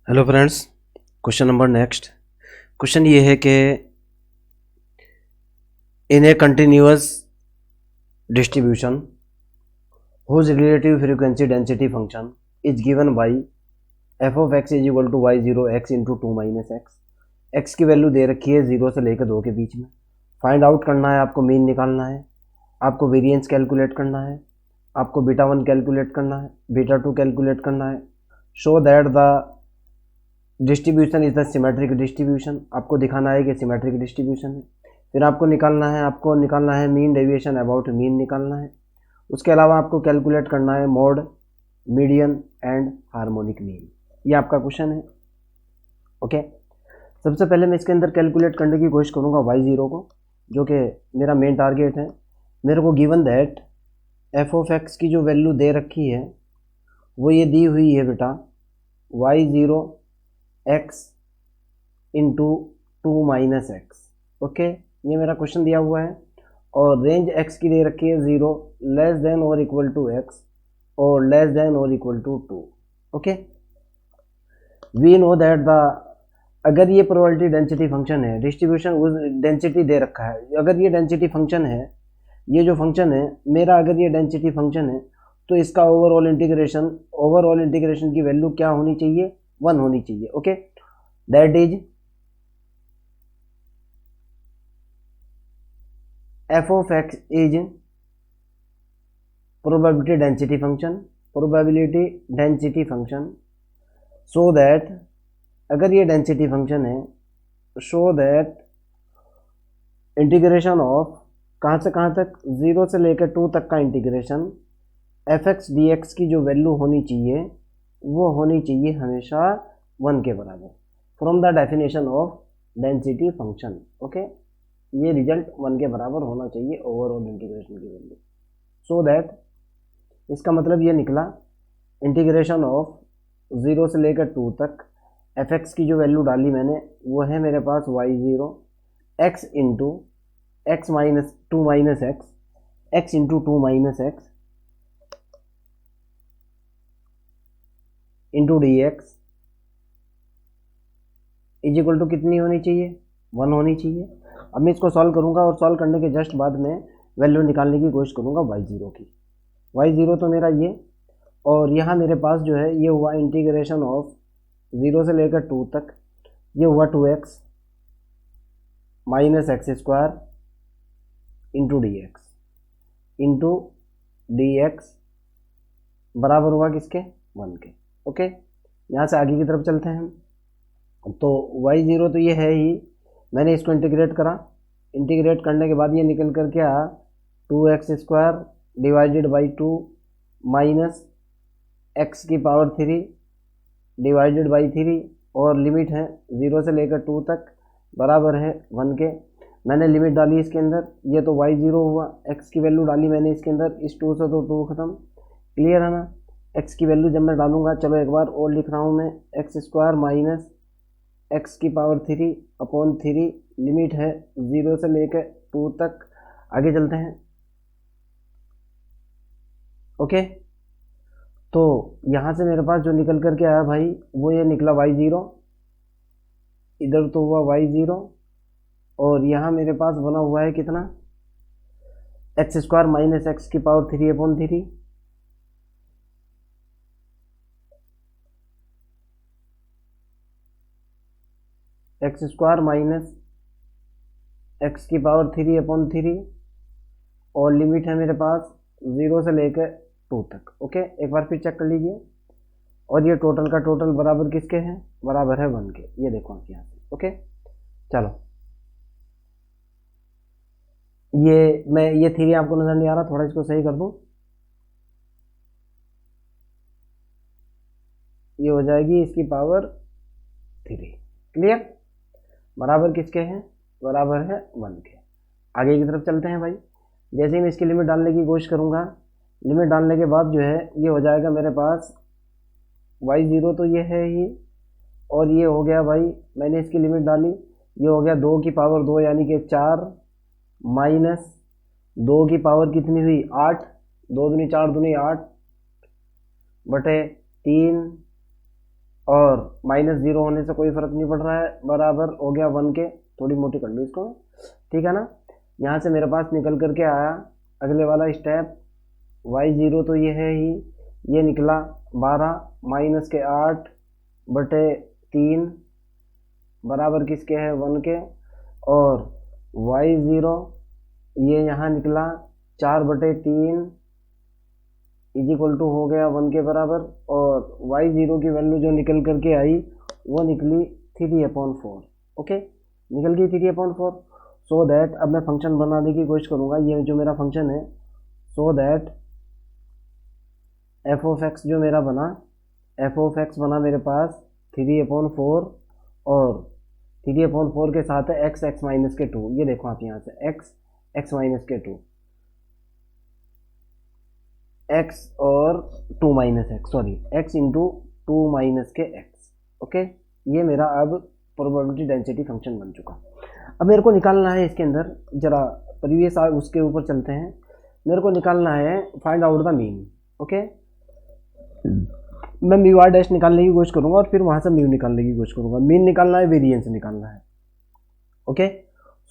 Hello friends, question number next. Question ये है कि in a continuous distribution whose relative frequency density function is given by f of x is equal to y0 x into 2 minus x की value दे रखी है 0 से लेकर 2 के बीच में। फाइंड आउट करना है, आपको मीन निकालना है, आपको वेरिएंस कैलकुलेट करना है, आपको बीटा 1 कैलकुलेट करना है, बीटा 2 कैलकुलेट करना है। Show that the distribution is the symmetric distribution, आपको दिखाना है कि सिमेट्रिक डिस्ट्रीब्यूशन है। फिर आपको निकालना है मीन डेविएशन अबाउट मीन निकालना है। उसके अलावा आपको कैलकुलेट करना है mode, median and harmonic mean. ये आपका क्वेश्चन है। ओके, सबसे पहले मैं इसके अंदर कैलकुलेट करने की कोशिश करूँगा y0 को, जो कि मेरा मेन टारगेट है। मेरे को given that f of x की जो वैल्यू दे रखी है वो ये दी हुई है बेटा y0 x into 2 minus x. Okay, ये मेरा क्वेश्चन दिया हुआ है और रेंज x की दे रखी है 0 लेस देन और इक्वल टू x और लेस देन और equal to 2। Okay, we know that the अगर ये प्रोबेबिलिटी डेंसिटी फंक्शन है, डिस्ट्रीब्यूशन डेंसिटी दे रखा है, अगर ये डेंसिटी फंक्शन है, ये जो फंक्शन है मेरा, अगर ये डेंसिटी फंक्शन है तो इसका ओवरऑल इंटीग्रेशन की वैल्यू क्या होनी चाहिए? 1 होनी चाहिए। Okay, that is f of x is probability density function so that अगर ये डेंसिटी फंक्शन है शो दैट इंटीग्रेशन ऑफ कहाँ से कहाँ तक, 0 से लेकर 2 तक का integration F x D x की जो वैल्यू होनी चाहिए वो होनी चाहिए हमेशा 1 के बराबर from the definition of density function. Okay, ये रिजल्ट 1 के बराबर होना चाहिए ओवरऑल इंटीग्रेशन की वैल्यू। सो दैट इसका मतलब ये निकला इंटीग्रेशन ऑफ 0 से लेकर 2 तक एफ एक्स की जो वैल्यू डाली मैंने वो है मेरे पास y0 x into x minus 2 minus x into 2 minus x into d x is equal to कितनी होनी चाहिए? 1 होनी चाहिए। अब मैं इसको सॉल्व करूंगा और सॉल्व करने के जस्ट बाद में वैल्यू निकालने की कोशिश करूंगा y0 की। y0 तो मेरा ये, और यहाँ मेरे पास जो है ये हुआ इंटीग्रेशन ऑफ 0 से लेकर 2 तक, ये हुआ 2x minus x square into d x बराबर हुआ किसके? 1 के। ओके, यहाँ से आगे की तरफ चलते हैं हम। तो y0 तो ये है ही, मैंने इसको इंटीग्रेट करा, इंटीग्रेट करने के बाद ये निकल कर क्या 2x square divided by 2 minus x की पावर 3 डिवाइडेड बाई 3 और लिमिट है 0 से लेकर 2 तक बराबर है 1 के। मैंने लिमिट डाली इसके अंदर, ये तो y0 हुआ, x की वैल्यू डाली मैंने इसके अंदर, इस 2 से तो 2 खत्म। क्लियर है ना? x की वैल्यू जब मैं डालूंगा, चलो एक बार और लिख रहा हूँ मैं, एक्स स्क्वायर माइनस एक्स की पावर 3 अपॉन 3, लिमिट है 0 से लेकर 2 तक। आगे चलते हैं। ओके, तो यहाँ से मेरे पास जो निकल करके आया भाई वो ये निकला y0, इधर तो हुआ y0 और यहाँ मेरे पास बना हुआ है कितना? एक्स स्क्वायर माइनस एक्स की power 3 upon 3, x square minus x की पावर 3 अपॉन 3 और लिमिट है मेरे पास 0 से लेकर 2 तक। ओके, एक बार फिर चेक कर लीजिए, और ये टोटल का टोटल बराबर किसके है? बराबर है 1 के। ये देखो आप यहाँ से। ओके, चलो, ये थ्री आपको नजर नहीं आ रहा, थोड़ा इसको सही कर दूं, ये हो जाएगी इसकी पावर 3। क्लियर? बराबर किसके हैं? बराबर है 1 के। आगे की तरफ चलते हैं भाई। जैसे ही मैं इसकी लिमिट डालने की कोशिश करूंगा, लिमिट डालने के बाद जो है ये हो जाएगा मेरे पास y0 तो ये है ही, और ये हो गया भाई, मैंने इसकी लिमिट डाली, ये हो गया 2 की पावर 2 यानी कि 4 माइनस 2 की पावर कितनी हुई? 8, 2 दूनी 4 दूनी 8 बटे 3 और -0 होने से कोई फर्क नहीं पड़ रहा है, बराबर हो गया 1 के। थोड़ी मोटी कर लो इसको, ठीक है ना। यहाँ से मेरे पास निकल करके आया अगले वाला स्टेप, y0 तो ये है ही, ये निकला 12 -8/3 बराबर किसके है 1 के। और y0 ये यहाँ निकला 4/3 इज इक्वल टू हो गया 1 के बराबर। और y0 की वैल्यू जो निकल करके आई वो निकली 3/4। ओके, निकल गई 3/4। सो दैट अब मैं फंक्शन बनाने की कोशिश करूँगा, ये जो मेरा फंक्शन है, so that F of x जो मेरा बना, एफ ऑफ एक्स बना मेरे पास 3/4 और 3/4 के साथ है एक्स एक्स माइनस के 2। ये देखो आप यहाँ से एक्स एक्स माइनस के 2, एक्स और 2 minus x, sorry x into 2 minus के एक्स। ओके, ये मेरा अब प्रोबेबिलिटी डेंसिटी फंक्शन बन चुका। अब मेरे को निकालना है इसके अंदर, जरा प्रीवियस उसके ऊपर चलते हैं। मेरे को निकालना है find out the mean. Okay, मैं म्यू आर डैश निकालने की कोशिश करूंगा और फिर वहां से म्यू निकालने की कोशिश करूंगा। मीन निकालना है, वेरिएंस निकालना है। Okay,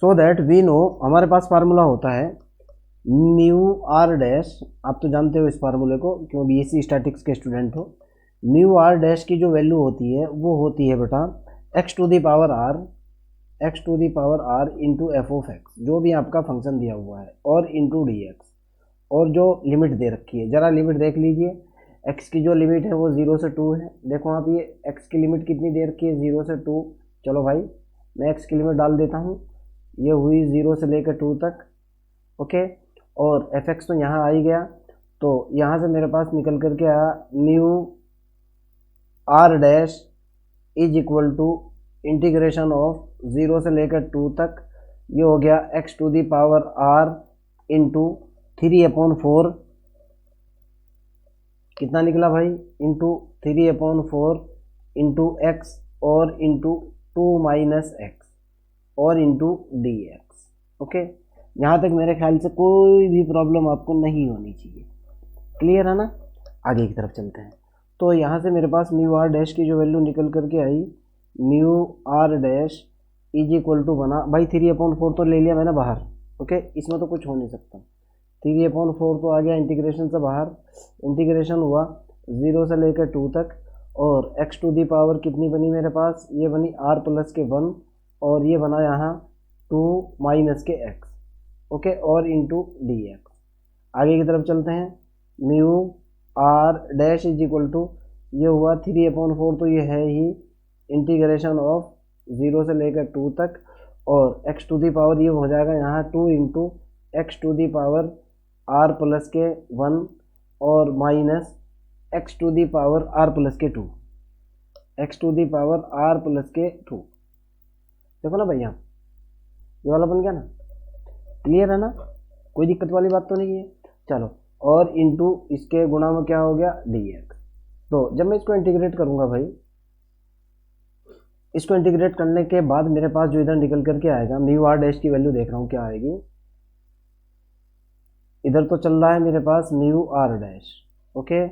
so that we know, हमारे पास फार्मूला होता है म्यू आर डैश, आप तो जानते हो इस फार्मूले को क्यों बीएससी स्टैटिक्स के स्टूडेंट हो। म्यू आर डैश की जो वैल्यू होती है वो होती है बेटा x to the power r into f of x, जो भी आपका फंक्शन दिया हुआ है, और इंटू डी एक्स, और जो लिमिट दे रखी है, जरा लिमिट देख लीजिए। x की जो लिमिट है वो 0 से 2 है। देखो आप, ये x की लिमिट कितनी दे रखी है, 0 से 2। चलो भाई मैं x की लिमिट डाल देता हूँ, ये हुई 0 से लेकर 2 तक। ओके, और fx तो यहाँ आ ही गया, तो यहाँ से मेरे पास निकल करके आया mu r dash is equal to integration of 0 से लेकर 2 तक, ये हो गया x to the power r into 3/4, कितना निकला भाई, इंटू 3/4 इंटू एक्स और इंटू 2 माइनस एक्स और इंटू डी एक्स। ओके, यहाँ तक मेरे ख्याल से कोई भी प्रॉब्लम आपको नहीं होनी चाहिए, क्लियर है ना। आगे की तरफ चलते हैं। तो यहाँ से मेरे पास म्यू आर डैश की जो वैल्यू निकल करके आई, mu r dash is equal to बना भाई 3/4 तो ले लिया मैंने बाहर। ओके, इसमें तो कुछ हो नहीं सकता, 3/4 तो आ गया इंटीग्रेशन से बाहर। इंटीग्रेशन हुआ 0 से लेकर 2 तक, और x टू दी पावर कितनी बनी मेरे पास, ये बनी r प्लस के 1, और ये बना यहाँ 2 माइनस के x। ओके, और इंटू डी एक्स। आगे की तरफ चलते हैं। Mu r dash is equal to, ये हुआ 3/4 तो ये है ही, इंटीग्रेशन ऑफ 0 से लेकर 2 तक, और x टू दी पावर ये हो जाएगा यहाँ 2 into x to the power r plus के 1 और minus x to the power r plus के 2, x to the power r plus के 2। देखो ना भैया, ये वाला बन गया ना, क्लियर है ना, कोई दिक्कत वाली बात तो नहीं है। चलो, और इंटू इसके गुणा में क्या हो गया dx। तो जब मैं इसको इंटीग्रेट करूंगा भाई, इसको इंटीग्रेट करने के बाद मेरे पास जो इधर निकल करके आएगा, म्यू आर डैश की वैल्यू देख रहा हूँ क्या आएगी, इधर तो चल रहा है मेरे पास mu r dash, okay,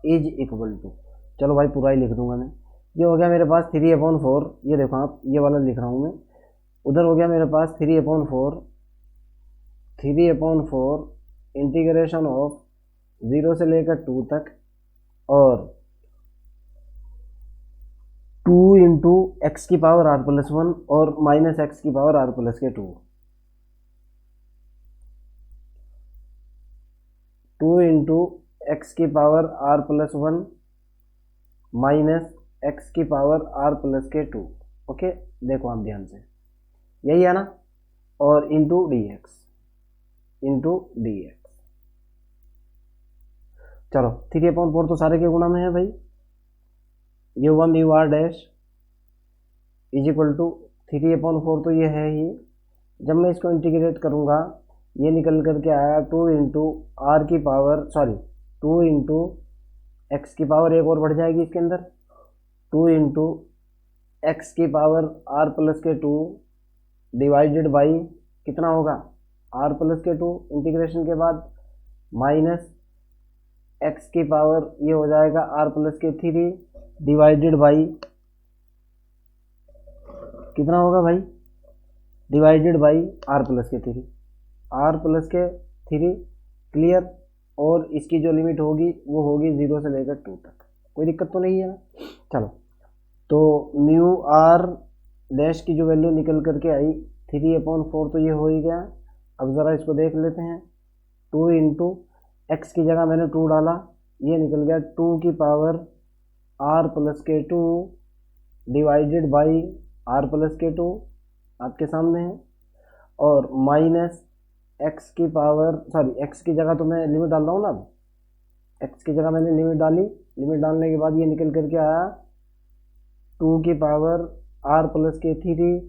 is equal to, चलो भाई पूरा ही लिख दूंगा मैं, ये हो गया मेरे पास 3/4, ये देखो आप, ये वाला लिख रहा हूँ मैं, उधर हो गया मेरे पास 3/4 इंटीग्रेशन ऑफ 0 से लेकर 2 तक, और 2 इंटू एक्स की पावर r प्लस 1 और माइनस एक्स की पावर r प्लस के 2, 2 इंटू एक्स की power r plus 1 minus x की पावर r प्लस के 2। ओके, देखो आप ध्यान से, यही है ना, और इंटू डी एक्स, चलो 3/4 तो सारे के गुणा में है भाई, ये हुआ mu r dash is equal to 3/4 तो ये है ही। जब मैं इसको इंटीग्रेट करूंगा, ये निकल करके आया 2 इंटू आर की पावर, सॉरी 2 इंटू एक्स की पावर एक और बढ़ जाएगी इसके अंदर, 2 इंटू एक्स की पावर आर प्लस के 2 डिवाइडेड बाई कितना होगा आर प्लस के 2 इंटीग्रेशन के बाद, माइनस एक्स की पावर ये हो जाएगा आर प्लस के 3 डिवाइडेड बाई कितना होगा भाई, डिवाइडेड बाई आर प्लस के 3, आर प्लस के 3, क्लियर। और इसकी जो लिमिट होगी वो होगी 0 से लेकर 2 तक, कोई दिक्कत तो नहीं है ना। चलो, तो म्यू आर डैश की जो वैल्यू निकल करके आई 3/4, तो ये हो ही गया। अब ज़रा इसको देख लेते हैं, 2 इंटू एक्स की जगह मैंने 2 डाला, ये निकल गया 2 की पावर आर प्लस के 2 डिवाइडेड बाई आर प्लस के 2, आपके सामने है। और माइनस एक्स की पावर, सॉरी एक्स की जगह तो मैं लिमिट डाल रहा हूँ ना, अब एक्स की जगह मैंने लिमिट डाली, लिमिट डालने के बाद ये निकल करके आया 2 की पावर आर प्लस के 3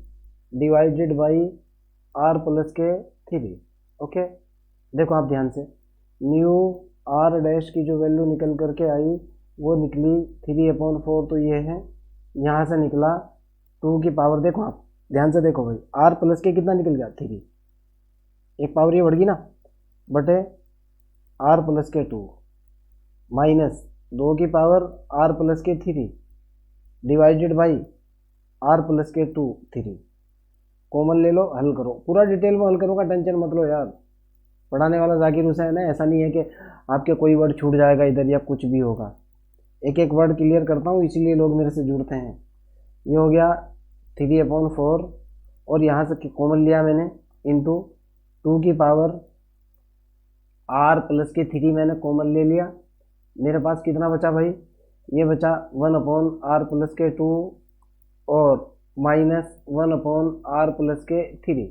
डिवाइडेड बाई आर प्लस के 3। ओके, देखो आप ध्यान से, म्यू आर डैश की जो वैल्यू निकल करके आई वो निकली 3/4, तो ये है, यहाँ से निकला 2 की पावर, देखो आप ध्यान से देखो भाई, आर प्लस के कितना निकल गया 3, एक पावर ये बढ़ गई ना, बटे आर प्लस के 2 माइनस 2 की पावर आर प्लस के 3 डिवाइडेड बाई आर प्लस के 2 3, कॉमन ले लो, हल करो, पूरा डिटेल में हल करूँगा, टेंशन मत लो यार, पढ़ाने वाला जाकिर हुसैन है, ऐसा नहीं है कि आपके कोई वर्ड छूट जाएगा इधर या कुछ भी होगा, एक एक वर्ड क्लियर करता हूँ, इसीलिए लोग मेरे से जुड़ते हैं। ये हो गया 3/4, और यहाँ से कॉमन लिया मैंने, इंटू 2 की पावर आर प्लस के 3 मैंने कॉमन ले लिया, मेरे पास कितना बचा भाई, ये बचा 1/r प्लस के 2 और माइनस 1/r प्लस के 3।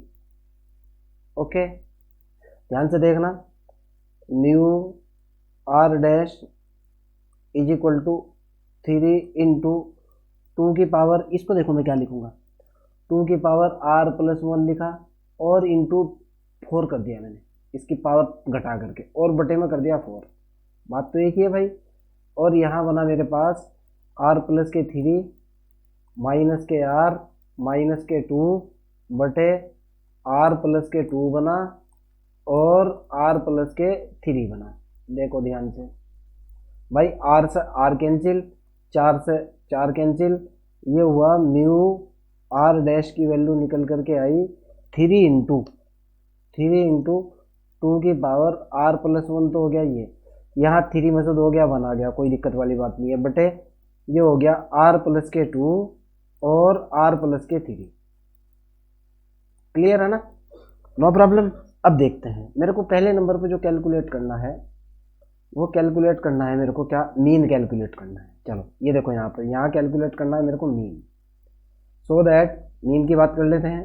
ओके, ध्यान से देखना, mu r dash is equal to 3 into 2 की पावर, इसको देखो मैं क्या लिखूंगा, 2 की पावर r प्लस 1 लिखा और इंटू 4 कर दिया मैंने, इसकी पावर घटा करके, और बटे में कर दिया 4, बात तो एक ही है भाई। और यहाँ बना मेरे पास r प्लस के 3 माइनस के r माइनस के 2 बटे r प्लस के 2 बना और r प्लस के 3 बना। देखो ध्यान से भाई, r से r कैंसिल, 4 से 4 कैंसिल, ये हुआ म्यू r डैश की वैल्यू निकल करके आई 3 इंटू 2 की पावर r प्लस 1 तो हो गया, ये यहाँ 3 में से 2 गया 1 आ गया, कोई दिक्कत वाली बात नहीं है, बटे ये हो गया r प्लस के 2 और r प्लस के 3। क्लियर है ना, नो प्रॉब्लम। अब देखते हैं, मेरे को पहले नंबर पे जो कैलकुलेट करना है वो कैलकुलेट करना है मेरे को, क्या, मीन कैलकुलेट करना है। चलो ये देखो यहाँ पर, यहाँ कैलकुलेट करना है मेरे को मीन, सो दैट मीन की बात कर लेते हैं।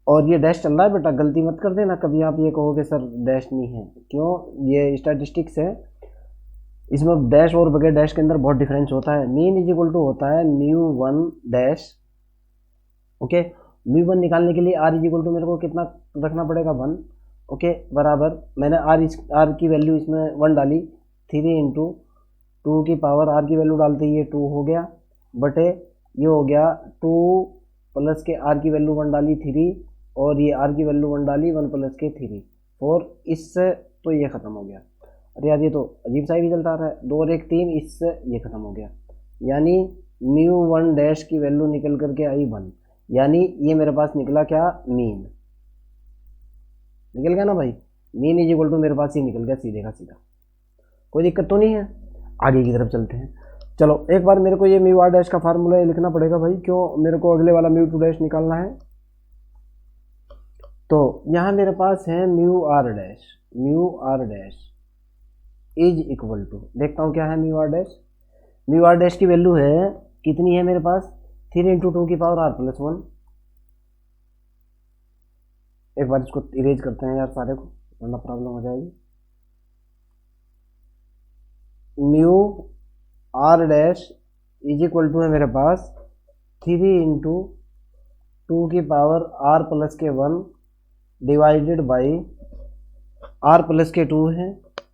और ये डैश चल रहा है बेटा, गलती मत कर देना कभी आप ये कहोगे सर डैश नहीं है, क्यों, ये स्टैटिस्टिक्स है, इसमें डैश और बगैर डैश के अंदर बहुत डिफरेंस होता है। मीन इज इक्वल टू होता है म्यू 1 डैश, ओके, म्यू 1 निकालने के लिए आर इज इक्वल टू मेरे को कितना रखना पड़ेगा 1, ओके, बराबर मैंने आर की वैल्यू इसमें 1 डाली, 3 इंटू 2 की पावर आर की वैल्यू डालते ही ये 2 हो गया, बटे ये हो गया 2 प्लस के आर की वैल्यू 1 डाली 3, और ये आर की वैल्यू 1 डाली 1 प्लस के 3 4, इससे तो ये ख़त्म हो गया। अरे यार ये तो अजीब सा ही रिजल्ट आ रहा है, 2 और 1 3, इससे ये ख़त्म हो गया, यानी म्यू 1 डैश की वैल्यू निकल करके आई 1, यानी ये मेरे पास निकला क्या, मीन निकल गया ना भाई, मीन इज इक्वल टू मेरे पास ये निकल गया सीधे का सीधा, कोई दिक्कत तो नहीं है। आगे की तरफ चलते हैं। चलो एक बार मेरे को ये म्यू आर डैश का फार्मूला लिखना पड़ेगा भाई, क्यों, मेरे को अगले वाला म्यू 2 डैश निकालना है। तो यहाँ मेरे पास है mu r dash is equal to, देखता हूँ क्या है म्यू आर डैश की वैल्यू है कितनी है मेरे पास, 3 इंटू 2 की पावर आर प्लस 1। एक बार इसको इरेज करते हैं यार सारे को, वरना प्रॉब्लम हो जाएगी। Mu r dash is equal to है मेरे पास 3 इंटू 2 की पावर आर प्लस के 1 डिवाइडेड बाई आर प्लस के 2 है,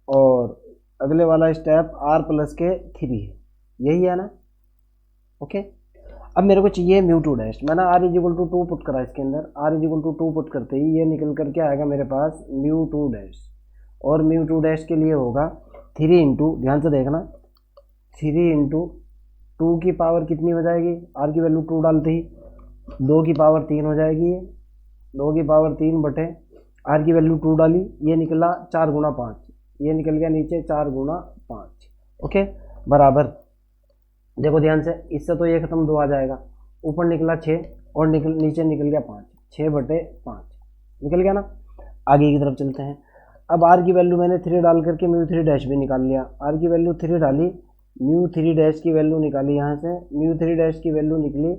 और अगले वाला स्टेप आर प्लस के 3 है, यही है ना, ओके। अब मेरे को चाहिए म्यू 2 डैश, मैंने r is equal to 2 put करा इसके अंदर, r is equal to 2 put करते ही ये निकल करके आएगा मेरे पास म्यू 2 डैश, और म्यू 2 डैश के लिए होगा 3 इंटू, ध्यान से देखना, 3 इंटू 2 की पावर कितनी हो जाएगी, आर की वैल्यू 2 डालते ही 2 की पावर 3 हो जाएगी, ये 2 की पावर 3 बटे आर की वैल्यू 2 डाली, ये निकला 4 गुना 5, ये निकल गया नीचे 4 गुना 5। ओके, बराबर, देखो ध्यान से, इससे तो ये खत्म 2 आ जाएगा, ऊपर निकला 6 और नीचे निकल गया 5, 6 बटे 5 निकल गया ना। आगे की तरफ चलते हैं। अब आर की वैल्यू मैंने 3 डाल करके म्यू 3 डैश भी निकाल लिया, आर की वैल्यू 3 डाली, म्यू 3 डैश की वैल्यू निकाली, यहाँ से म्यू 3 डैश की वैल्यू निकली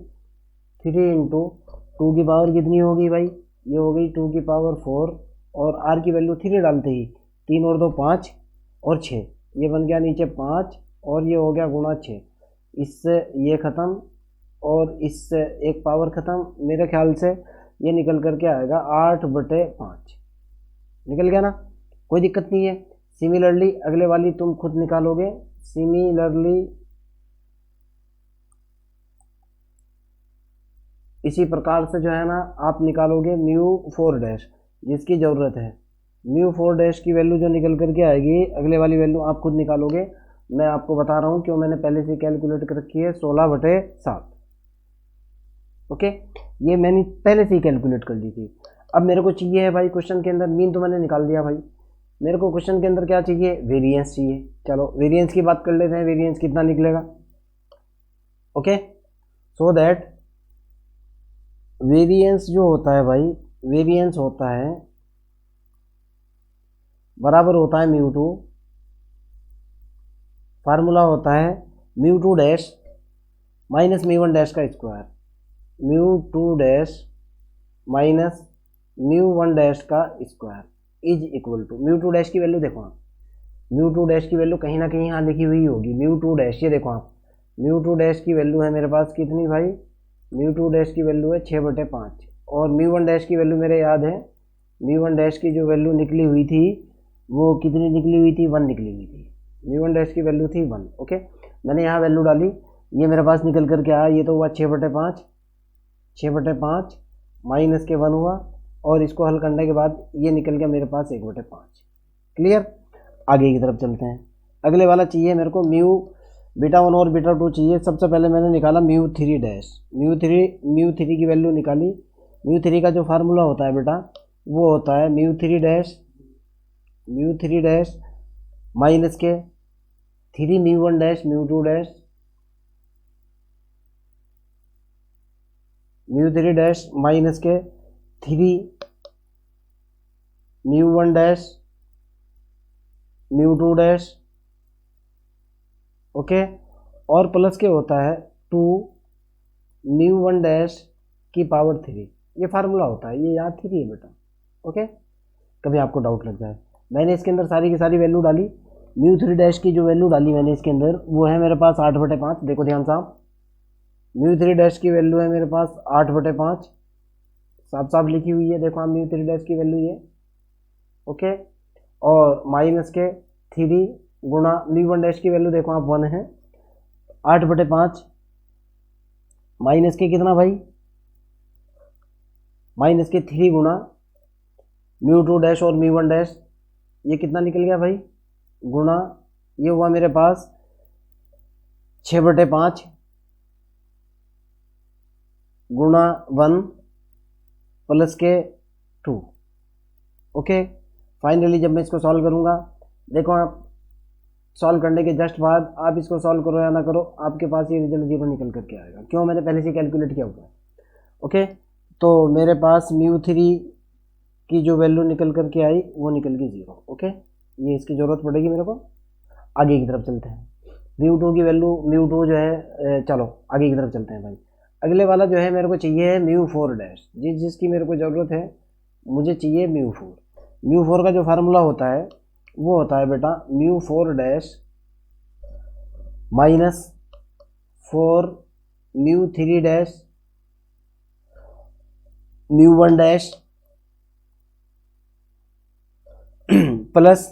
3 इंटू 2 की पावर कितनी होगी भाई, ये हो गई 2 की पावर 4, और आर की वैल्यू 3 डालते ही 3 और 2 5 और 6, ये बन गया नीचे 5 और ये हो गया गुणा 6, इससे ये ख़त्म और इससे एक पावर ख़त्म, मेरे ख्याल से ये निकल करके आएगा 8 बटे 5 निकल गया ना, कोई दिक्कत नहीं है। सिमिलरली अगले वाली तुम खुद निकालोगे, सिमिलरली इसी प्रकार से जो है ना आप निकालोगे म्यू 4 डैश, जिसकी ज़रूरत है म्यू 4 डैश की वैल्यू जो निकल करके आएगी, अगले वाली वैल्यू आप खुद निकालोगे, मैं आपको बता रहा हूँ क्यों, मैंने पहले से कैलकुलेट कर रखी है 16 बटे 7। ओके, ये मैंने पहले से ही कैलकुलेट कर ली थी। अब मेरे को चाहिए है भाई क्वेश्चन के अंदर, मीन तो मैंने निकाल दिया भाई, मेरे को क्वेश्चन के अंदर क्या चाहिए, वेरिएंस चाहिए। चलो वेरिएंस की बात कर लेते हैं, वेरिएंस कितना निकलेगा। ओके, सो दैट वेरिएंस जो होता है भाई, वेरिएंस होता है बराबर होता है म्यू 2, फार्मूला होता है mu 2 dash minus mu 1 dash का square, mu 2 dash minus mu 1 dash का square is equal to, mu 2 dash की वैल्यू देखो आप, म्यू 2 डैश की वैल्यू कहीं ना कहीं यहाँ लिखी हुई होगी, म्यू 2 डैश, ये देखो आप, म्यू 2 डैश की वैल्यू है मेरे पास कितनी भाई, म्यू 2 डैश की वैल्यू है 6 बटे 5, और म्यू 1 डैश की वैल्यू मेरे याद है, म्यू 1 डैश की जो वैल्यू निकली हुई थी वो कितनी निकली हुई थी, 1 निकली हुई थी, म्यू 1 डैश की वैल्यू थी 1। ओके, मैंने यहाँ वैल्यू डाली, ये मेरे पास निकल करके आया, ये तो हुआ 6 बटे 5, 6 बटे 5 माइनस के 1 हुआ, और इसको हल करने के बाद ये निकल गया मेरे पास 1 बटे 5। क्लियर, आगे की तरफ चलते हैं। अगले वाला चाहिए मेरे को म्यू बीटा 1 और बीटा 2 चाहिए। सबसे पहले मैंने निकाला म्यू 3 डैश, म्यू 3 की वैल्यू निकाली, म्यू 3 का जो फार्मूला होता है बेटा वो होता है म्यू 3 डैश माइनस के 3 mu 1 dash mu 2 dash, mu 3 dash minus के 3 mu 1 dash mu 2 dash. Okay, और प्लस के होता है 2 म्यू 1 डैश की पावर 3, ये फार्मूला होता है, ये याद 3 है बेटा। ओके, कभी आपको डाउट लग जाए, मैंने इसके अंदर सारी की सारी वैल्यू डाली, म्यू 3 डैश की जो वैल्यू डाली मैंने इसके अंदर वो है मेरे पास 8 बटे 5, देखो ध्यान से आप, म्यू 3 डैश की वैल्यू है मेरे पास 8 बटे 5, साफ साफ लिखी हुई है, देखो आप म्यू 3 डैश की वैल्यू ये। ओके, और माइनस के 3 गुणा म्यू 1 डैश की वैल्यू देखो आप 1 है, 8 बटे 5 माइनस के कितना भाई, माइनस के 3 गुणा म्यू 2 डैश और म्यू 1 डैश, ये कितना निकल गया भाई, गुणा ये हुआ मेरे पास 6 बटे 5 गुणा 1 प्लस के 2। ओके, फाइनली जब मैं इसको सॉल्व करूंगा, देखो आप सॉल्व करने के जस्ट बाद आप इसको सॉल्व करो या ना करो, आपके पास ये रिजल्ट 0 निकल करके आएगा, क्यों, मैंने पहले से कैलकुलेट किया हुआ है। ओके, तो मेरे पास म्यू 3 की जो वैल्यू निकल करके आई वो निकल गई 0। ओके, ये इसकी ज़रूरत पड़ेगी मेरे को। आगे की तरफ चलते हैं, म्यू 2 की वैल्यू, म्यू 2 जो है, चलो आगे की तरफ चलते हैं भाई। अगले वाला जो है मेरे को चाहिए है म्यू 4 डैश, जिसकी मेरे को ज़रूरत है, मुझे चाहिए म्यू 4। म्यू 4 का जो फार्मूला होता है वो होता है बेटा mu 4 dash minus 4 mu 3 dash mu 1 dash plus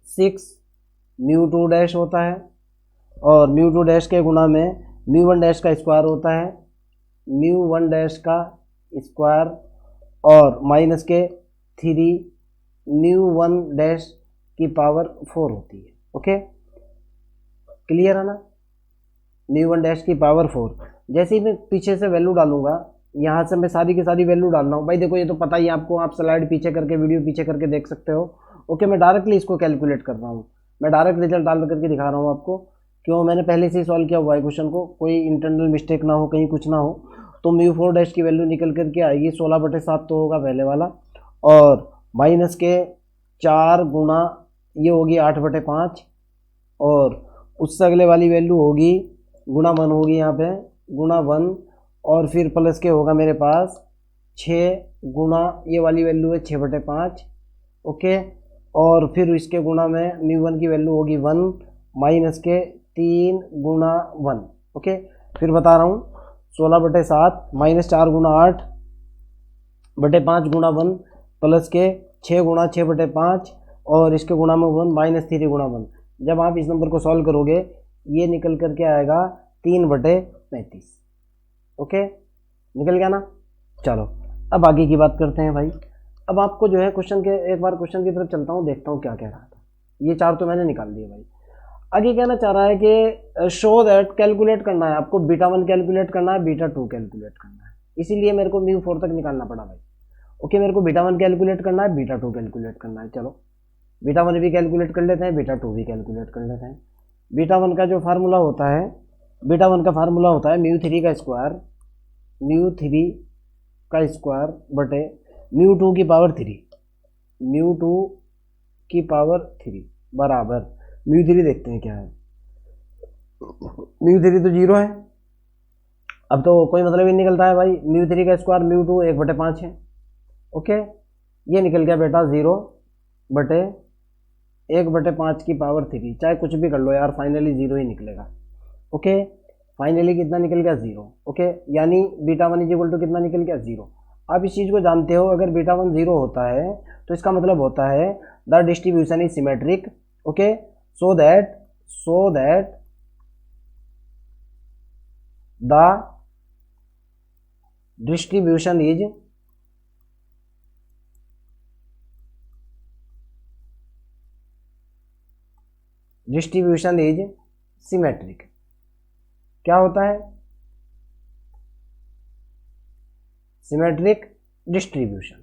6 mu 2 dash होता है, और म्यू 2 डैश के गुणा में म्यू 1 डैश का स्क्वायर होता है, म्यू 1 डैश का स्क्वायर, और माइनस के 3 म्यू 1 डैश की पावर 4 होती है। ओके, क्लियर है ना, म्यू वन डैश की पावर 4। जैसे ही मैं पीछे से वैल्यू डालूंगा, यहाँ से मैं सारी की सारी वैल्यू डाल रहा हूँ भाई, देखो ये तो पता ही है आपको, आप स्लाइड पीछे करके वीडियो पीछे करके देख सकते हो। ओके, मैं डायरेक्टली इसको कैलकुलेट कर रहा हूँ, मैं डायरेक्ट रिजल्ट डाल करके दिखा रहा हूँ आपको, क्यों, मैंने पहले से ही सॉल्व किया हुआ है क्वेश्चन को, कोई इंटरनल मिस्टेक ना हो, कहीं कुछ ना हो। तो म्यू 4 डैश की वैल्यू निकल करके आएगी 16/7 तो होगा पहले वाला, और माइनस के 4 गुना ये होगी 8/5, और उससे अगले वाली वैल्यू होगी गुणा 1 होगी यहाँ पे, गुणा 1, और फिर प्लस के होगा मेरे पास 6 गुना ये वाली वैल्यू है 6/5। ओके, और फिर इसके गुणा में म्यू 1 की वैल्यू होगी 1 माइनस के 3 गुना 1। ओके, फिर बता रहा हूँ 16/7 माइनस 4 गुना 8/5 गुणा 1 प्लस के 6 गुना 6/5 और इसके गुणा में 1 माइनस 3 गुणा 1। जब आप इस नंबर को सॉल्व करोगे ये निकल करके आएगा 3/35। ओके, निकल गया ना। चलो अब आगे की बात करते हैं भाई। अब आपको जो है क्वेश्चन के, एक बार क्वेश्चन की तरफ चलता हूँ, देखता हूँ क्या कह रहा था। ये 4 तो मैंने निकाल दिए भाई। आगे कहना चाह रहा है कि शो दैट, कैलकुलेट करना है आपको, β1 कैलकुलेट करना है, β2 कैलकुलेट करना है, इसीलिए मेरे को म्यू 4 तक निकालना पड़ा भाई। ओके, मेरे को β1 कैलकुलेट करना है, β2 कैलकुलेट करना है। चलो β1 भी कैलकुलेट कर लेते हैं, β2 भी कैलकुलेट कर लेते हैं। β1 का जो फार्मूला होता है, β1 का फार्मूला होता है μ3 का स्क्वायर, μ3 का स्क्वायर बटे μ2 की पावर 3, μ2 की पावर 3 बराबर μ3 देखते हैं क्या है। μ3 तो 0 है, अब तो कोई मतलब ही निकलता है भाई, μ3 का स्क्वायर μ2 1/5 है। ओके, ये निकल गया बेटा 0 बटे 1/5 की पावर 3, चाहे कुछ भी कर लो यार, फाइनली 0 ही निकलेगा। ओके, फाइनली कितना निकल गया 0। ओके, यानी β1 = कितना निकल गया 0। आप इस चीज़ को जानते हो, अगर β1 0 होता है तो इसका मतलब होता है the distribution is symmetric. Okay, so that the distribution is symmetric. क्या होता है? Symmetric distribution.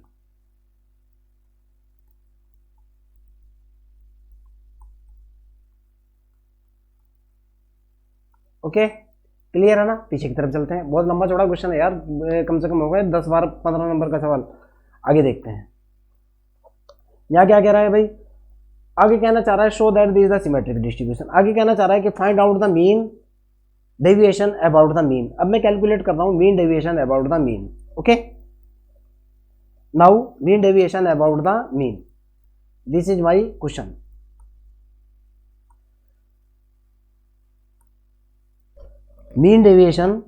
ओके, क्लियर है ना। पीछे की तरफ चलते हैं, बहुत लंबा चौड़ा क्वेश्चन है यार, कम से कम हो गए 10 12 15 नंबर का सवाल। आगे देखते हैं यहाँ क्या कह रहा है भाई। आगे कहना चाह रहा है show that this is the symmetric distribution. आगे कहना चाह रहा है कि find out the mean deviation about the mean. अब मैं कैलकुलेट कर रहा हूं mean deviation about the mean. Okay, now mean deviation about the mean, this is my question. Mean deviation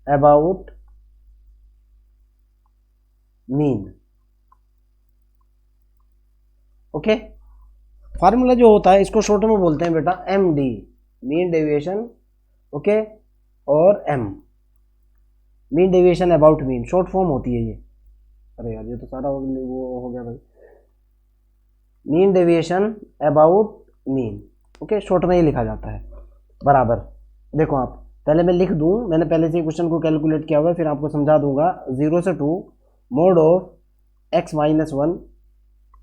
about mean. Okay, formula जो होता है इसको short में बोलते हैं बेटा MD, मीन डेविएशन। ओके, और M mean deviation about mean, short form होती है ये। अरे यार ये तो सारा वो हो गया भाई, mean deviation about mean. Okay, short में ही लिखा जाता है बराबर। देखो आप, पहले मैं लिख दूं, मैंने पहले से क्वेश्चन को कैलकुलेट किया हुआ है, फिर आपको समझा दूंगा। 0 से 2 mode of x - 1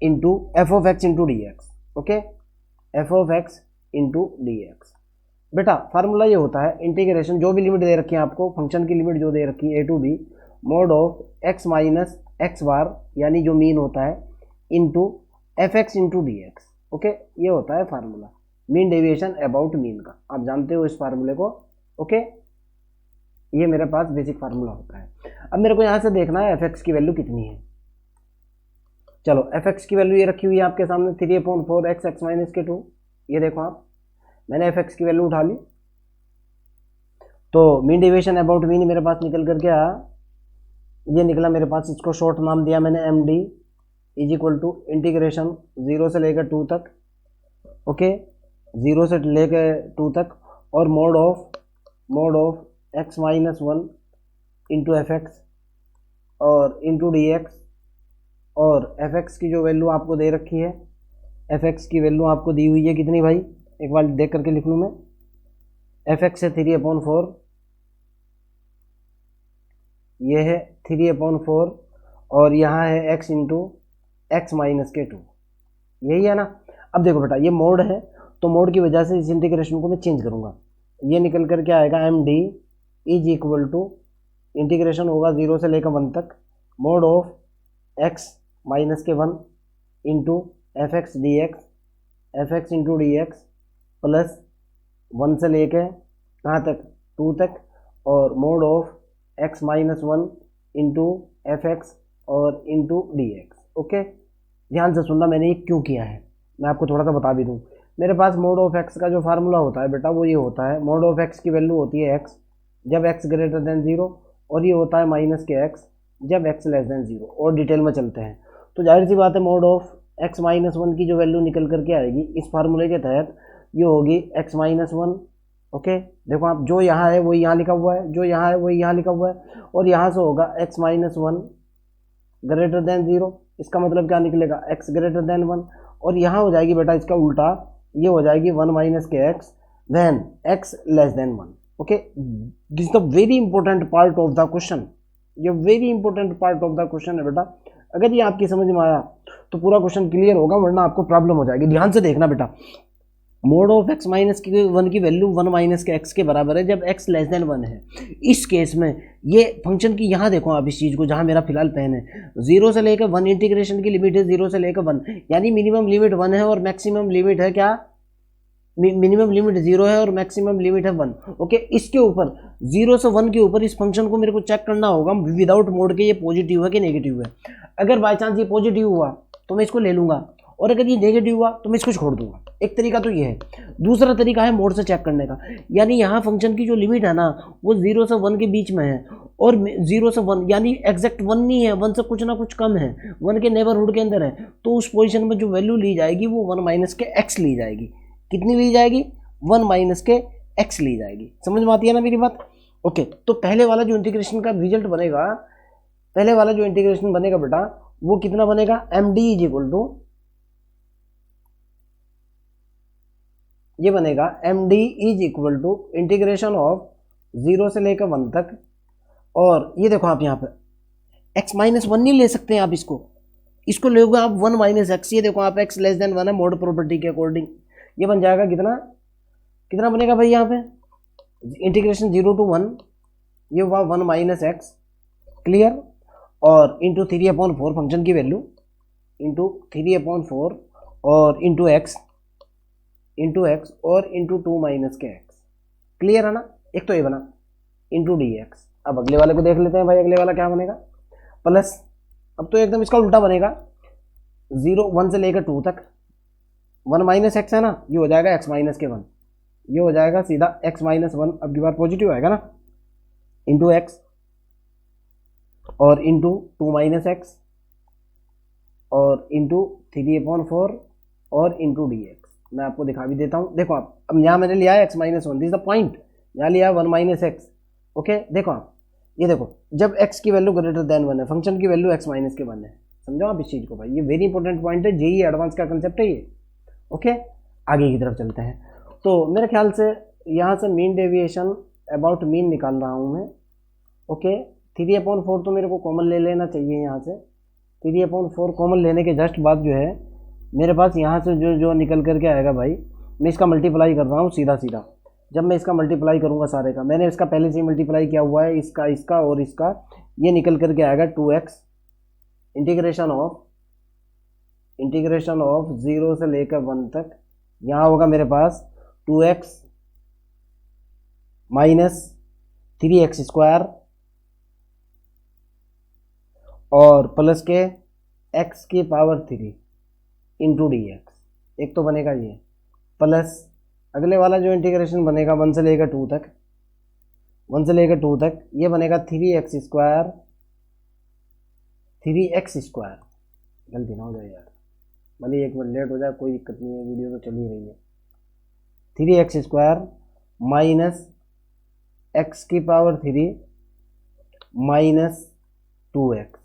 into f(x) into dx। Okay, f(x) into dx। बेटा फार्मूला ये होता है इंटीग्रेशन, जो भी लिमिट दे रखी है आपको, फंक्शन की लिमिट जो दे रखी है a to b, mode of x minus x बार, यानी जो मीन होता है, into f(x) into dx। Okay, ये होता है formula mean deviation about mean का, आप जानते हो इस फार्मूले को। ओके, ये मेरे पास बेसिक फार्मूला होता है। अब मेरे को यहाँ से देखना है f(x) की वैल्यू कितनी है। चलो f(x) की वैल्यू ये रखी हुई है आपके सामने 3/4 x माइनस के 2। ये देखो आप, मैंने f(x) की वैल्यू उठा ली, तो मीन डेविएशन अबाउट मीन मेरे पास निकल कर गया, ये निकला मेरे पास, इसको शॉर्ट नाम दिया मैंने MD is equal to integration 0 से लेकर 2 तक। ओके, 0 से लेकर 2 तक, और mode of x - 1 into f(x) और इंटू dx और एफ एक्स की जो वैल्यू आपको दे रखी है, एफ एक्स की वैल्यू आपको दी हुई है कितनी भाई, एक बार देख करके लिख लूँ मैं, एफ एक्स है 3/4, ये है 3/4 और यहाँ है x इंटू एक्स माइनस के 2, यही है ना। अब देखो बेटा ये मोड है, तो मोड की वजह से इस इंटीग्रेशन को मैं चेंज करूँगा, ये निकल कर क्या आएगा, M D is equal to integration होगा 0 से लेकर 1 तक, मोड ऑफ x माइनस के 1 into F x D x, F x into d x plus 1 से लेके कहाँ तक, 2 तक, और mode of x minus 1 into F x और इंटू डी एक्स। ओके, ध्यान से सुनना मैंने ये क्यों किया है, मैं आपको थोड़ा सा बता भी दूँ। मेरे पास मोड ऑफ x का जो फार्मूला होता है बेटा वो ये होता है, मोड ऑफ x की वैल्यू होती है x जब x ग्रेटर देन 0, और ये होता है माइनस के x जब x लेस देन 0। और डिटेल में चलते हैं तो जाहिर सी बात है मोड ऑफ x माइनस 1 की जो वैल्यू निकल करके आएगी इस फार्मूले के तहत ये होगी x माइनस 1। ओके, देखो आप जो यहाँ है वही यहाँ लिखा हुआ है, जो यहाँ है वही यहाँ लिखा हुआ है, और यहाँ से होगा x माइनस 1 ग्रेटर देन 0, इसका मतलब क्या निकलेगा, x ग्रेटर देन 1, और यहाँ हो जाएगी बेटा इसका उल्टा, ये हो जाएगी 1 माइनस के x when x less than 1। Okay, this the very important part of the question, ये very important part of the question है बेटा। अगर ये आपकी समझ में आया तो पूरा क्वेश्चन क्लियर होगा, वरना आपको प्रॉब्लम हो जाएगी। ध्यान से देखना बेटा, मोड ऑफ x माइनस 1 की वैल्यू 1 माइनस के x के बराबर है जब x लेस देन 1 है। इस केस में ये फंक्शन की, यहाँ देखो आप इस चीज़ को, जहाँ मेरा फिलहाल पेन है, 0 से लेकर 1 इंटीग्रेशन की लिमिट है 0 से लेकर 1, यानी मिनिमम लिमिट 1 है और मैक्सिमम लिमिट है क्या, मिनिमम लिमिट 0 है और मैक्सिमम लिमिट है 1। ओके, इसके ऊपर 0 से 1 के ऊपर इस फंक्शन को मेरे को चेक करना होगा विदाउट मोड के, ये पॉजिटिव है कि नेगेटिव है। अगर बाय चांस ये पॉजिटिव हुआ तो मैं इसको ले लूँगा, और अगर ये नेगेटिव हुआ तो मैं इसको छोड़ दूंगा। एक तरीका तो ये है। दूसरा तरीका है मोड से चेक करने का, यानी यहाँ फंक्शन की जो लिमिट है ना वो 0 से 1 के बीच में है, और 0 से 1 यानी एग्जैक्ट 1 नहीं है, 1 से कुछ ना कुछ कम है, 1 के नेबरहुड के अंदर है, तो उस पोजीशन में जो वैल्यू ली जाएगी वो 1 माइनस के x ली जाएगी। कितनी ली जाएगी, 1 माइनस के x ली जाएगी। समझ में आती है ना मेरी बात। ओके, तो पहले वाला जो इंटीग्रेशन का रिजल्ट बनेगा, पहले वाला जो इंटीग्रेशन बनेगा बेटा वो कितना बनेगा, M D is equal to, ये बनेगा M D is equal to integration of 0 से लेकर 1 तक, और ये देखो आप यहाँ पे x माइनस 1 नहीं ले सकते हैं आप, इसको लोगे आप 1 माइनस एक्स। ये देखो आप x लेस देन 1 है मोड प्रॉपर्टी के अकॉर्डिंग, ये बन जाएगा कितना, कितना बनेगा भाई यहाँ पे, इंटीग्रेशन 0 to 1, ये हुआ 1 माइनस एक्स, क्लियर, और इंटू 3/4 फंक्शन की वैल्यू, इंटू 3/4 और इंटू एक्स और इंटू 2 माइनस के एक्स। क्लियर है ना, एक तो ये बना इंटू डी एक्स। अब अगले वाले को देख लेते हैं भाई, अगले वाला क्या बनेगा, प्लस, अब तो एकदम इसका उल्टा बनेगा, 1 से लेकर 2 तक, 1 माइनस एक्स है ना, ये हो जाएगा x माइनस के 1, ये हो जाएगा सीधा x माइनस 1, अब की बार पॉजिटिव आएगा ना, इंटू एक्स और इंटू 2 माइनस एक्स और इंटू 3/4 और इंटू डी एक्स। मैं आपको दिखा भी देता हूँ, देखो आप, अब यहाँ मैंने लिया है x minus 1, this the point, यहाँ लिया है 1 माइनस एक्स। ओके, देखो आप, ये देखो जब x की वैल्यू ग्रेटर देन 1 है, फंक्शन की वैल्यू x माइनस के 1 है। समझो आप इस चीज़ को भाई, ये वेरी इंपॉर्टेंट पॉइंट है, जेईई एडवांस का कंसेप्ट है ये। ओके, आगे की तरफ चलते हैं। तो मेरे ख्याल से यहाँ से मीन डेविएशन अबाउट मीन निकाल रहा हूँ मैं। ओके, 3/4 तो मेरे को कॉमन ले लेना चाहिए यहाँ से, 3/4 कॉमन लेने के जस्ट बाद जो है मेरे पास यहाँ से जो निकल करके आएगा भाई, मैं इसका मल्टीप्लाई कर रहा हूँ सीधा सीधा। जब मैं इसका मल्टीप्लाई करूँगा सारे का, मैंने इसका पहले से ही मल्टीप्लाई किया हुआ है, इसका और इसका, ये निकल करके आएगा 2x इंटीग्रेशन ऑफ 0 से लेकर 1 तक, यहाँ होगा मेरे पास 2x माइनस 3x स्क्वायर और प्लस के x की पावर 3 इंटू डी एक्स। एक तो बनेगा ये, प्लस अगले वाला जो इंटीग्रेशन बनेगा 1 से लेकर 2 तक, 1 से लेकर 2 तक, ये बनेगा 3x स्क्वायर, 3x स्क्वायर, गलती ना हो जाए यार, भले एक मिनट लेट हो जाए कोई दिक्कत नहीं है, वीडियो तो चल ही रही है। 3x स्क्वायर माइनस x की पावर 3 माइनस 2x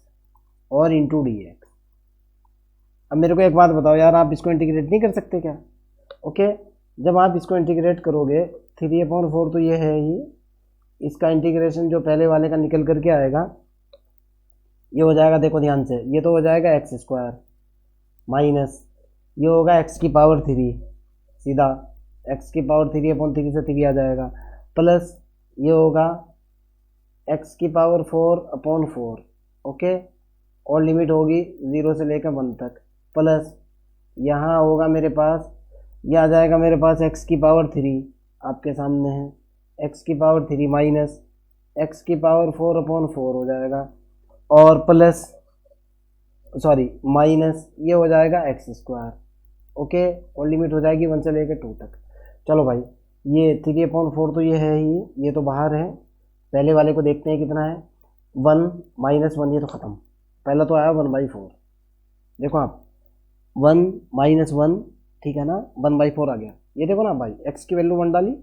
और इंटू डी एक्स। अब मेरे को एक बात बताओ यार, आप इसको इंटीग्रेट नहीं कर सकते क्या? ओके, जब आप इसको इंटीग्रेट करोगे 3/4 तो ये है ही, इसका इंटीग्रेशन जो पहले वाले का निकल करके आएगा ये हो जाएगा, देखो ध्यान से, ये तो हो जाएगा x² माइनस ये होगा x⁻3, सीधा x⁻3/3 से 3 आ जाएगा, प्लस ये होगा x⁻4/4, ओके, और लिमिट होगी 0 से लेकर 1 तक, प्लस यहाँ होगा मेरे पास, ये आ जाएगा मेरे पास x⁻3, आपके सामने है x⁻3 माइनस x⁻4/4 हो जाएगा, और प्लस सॉरी माइनस ये हो जाएगा x², ओके, और लिमिट हो जाएगी 1 से लेकर 2 तक। चलो भाई, ये 3/4 तो ये है ही, ये तो बाहर है, पहले वाले को देखते हैं कितना है, 1 माइनस 1, ये तो ख़त्म, पहला तो आया 1/4, देखो आप 1 माइनस 1, ठीक है ना, 1/4 आ गया, ये देखो ना भाई, x की वैल्यू 1 डाली,